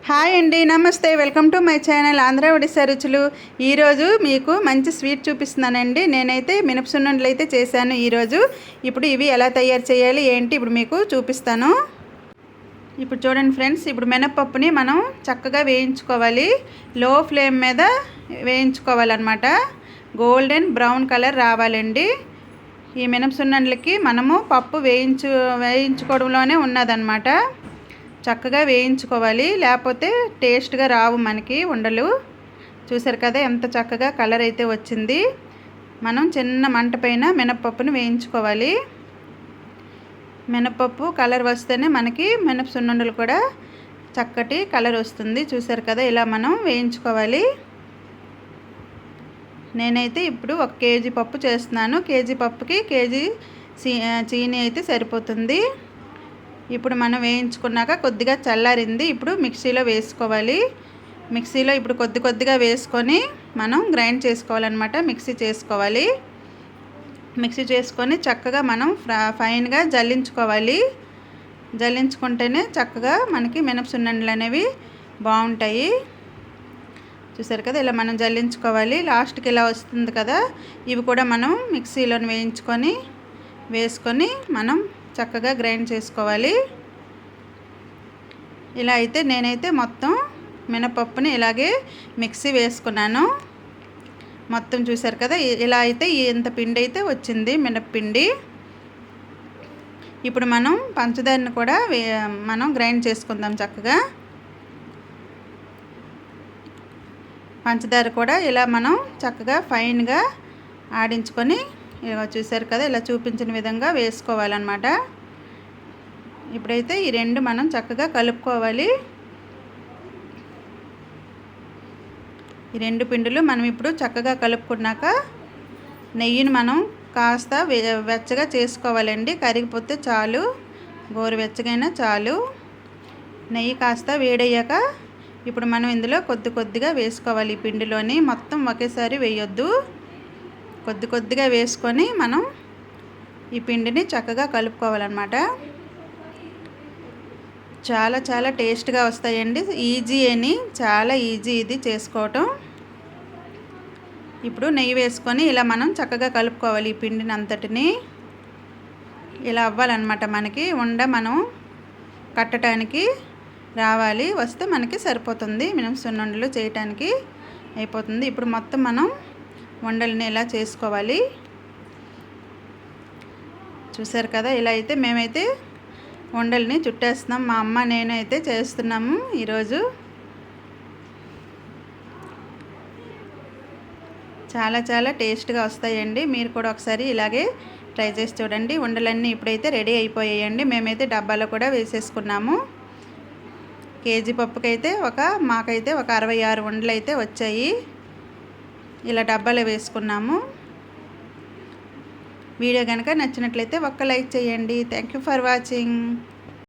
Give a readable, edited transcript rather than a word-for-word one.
Hi అండి, నమస్తే. Welcome to my channel Andhra Odisha రుచులు. ఈరోజు మీకు మంచి స్వీట్ చూపిస్తున్నానండి. నేనైతే మినపసున్నుండలు అయితే చేశాను ఈరోజు. ఇప్పుడు ఇవి ఎలా తయారు చేయాలి ఏంటి ఇప్పుడు మీకు చూపిస్తాను. ఇప్పుడు చూడండి ఫ్రెండ్స్, ఇప్పుడు మినపప్పుని మనం చక్కగా వేయించుకోవాలి. లో ఫ్లేమ్ మీద వేయించుకోవాలన్నమాట. గోల్డెన్ బ్రౌన్ కలర్ రావాలండి. ఈ మినపసున్నుండలకి మనము పప్పు వేయించుకోవడంలోనే ఉన్నదన్నమాట. చక్కగా వేయించుకోవాలి, లేకపోతే టేస్ట్గా రావు మనకి ఉండలు. చూసారు కదా ఎంత చక్కగా కలర్ అయితే వచ్చింది. మనం చిన్న మంట పైన మినపప్పుని వేయించుకోవాలి. మినపప్పు కలర్ వస్తేనే మనకి మినపసున్నుండలు కూడా చక్కటి కలర్ వస్తుంది. చూసారు కదా, ఇలా మనం వేయించుకోవాలి. నేనైతే ఇప్పుడు 1 కేజీ పప్పు చేస్తున్నాను. కేజీ పప్పుకి కేజీ చీనీ అయితే సరిపోతుంది. ఇప్పుడు మనం వేయించుకున్నాక కొద్దిగా చల్లారింది. ఇప్పుడు మిక్సీలో వేసుకోవాలి. మిక్సీలో ఇప్పుడు కొద్దిగా వేసుకొని మనం గ్రైండ్ చేసుకోవాలన్నమాట. మిక్సీ చేసుకోవాలి. మిక్సీ చేసుకొని చక్కగా మనం ఫైన్గా జల్లించుకోవాలి. జల్లించుకుంటేనే చక్కగా మనకి మినపసున్నుండలు అనేవి బాగుంటాయి. చూసారు కదా, ఇలా మనం జల్లించుకోవాలి. లాస్ట్కి ఇలా వస్తుంది కదా, ఇవి కూడా మనం మిక్సీలో వేసుకొని మనం చక్కగా గ్రైండ్ చేసుకోవాలి. ఇలా అయితే నేనైతే మొత్తం మినపప్పుని ఇలాగే మిక్సీ వేసుకున్నాను మొత్తం. చూసారు కదా, ఇలా అయితే ఇంత పిండి అయితే వచ్చింది, మినప్పిండి. ఇప్పుడు మనం పంచదారని కూడా మనం గ్రైండ్ చేసుకుందాం చక్కగా. పంచదార కూడా ఇలా మనం చక్కగా ఫైన్గా ఆడించుకొని, చూసారు కదా, ఇలా చూపించిన విధంగా వేసుకోవాలన్నమాట. ఇప్పుడైతే ఈ రెండు మనం చక్కగా కలుపుకోవాలి. ఈ రెండు పిండిలు మనం ఇప్పుడు చక్కగా కలుపుకున్నాక నెయ్యిని మనం కాస్త వెచ్చగా చేసుకోవాలండి. కరిగిపోతే చాలు, గోరువెచ్చగైనా చాలు. నెయ్యి కాస్త వేడయ్యాక ఇప్పుడు మనం ఇందులో కొద్దిగా వేసుకోవాలి. ఈ పిండిలోని మొత్తం ఒకేసారి వేయొద్దు. కొద్దిగా వేసుకొని మనం ఈ పిండిని చక్కగా కలుపుకోవాలన్నమాట. చాలా టేస్ట్గా వస్తాయండి. చాలా ఈజీ ఇది చేసుకోవటం. ఇప్పుడు నెయ్యి వేసుకొని ఇలా మనం చక్కగా కలుపుకోవాలి. ఈ పిండిని అంతటిని ఇలా అవ్వాలన్నమాట. మనకి మనం కట్టడానికి రావాలి. వస్తే మనకి సరిపోతుంది. మినపసున్నుండలు చేయటానికి అయిపోతుంది. ఇప్పుడు మొత్తం మనం ఉండల్ని ఇలా చేసుకోవాలి. చూసారు కదా, ఇలా అయితే మేమైతే ఉండల్ని చుట్టేస్తున్నాం. మా అమ్మ నేనైతే చేస్తున్నాము ఈరోజు. చాలా టేస్ట్గా వస్తాయండి. మీరు కూడా ఒకసారి ఇలాగే ట్రై చేసి చూడండి. ఉండలన్నీ ఇప్పుడైతే రెడీ అయిపోయాయండి. మేమైతే డబ్బాలో కూడా వేసేసుకున్నాము. కేజీ పప్పుకైతే మాకైతే ఒక 66 ఉండలు అయితే వచ్చాయి. ఇలా డబ్బాలో వేసుకున్నాము. వీడియో కనుక నచ్చినట్లయితే ఒక్క లైక్ చేయండి. Thank you for watching.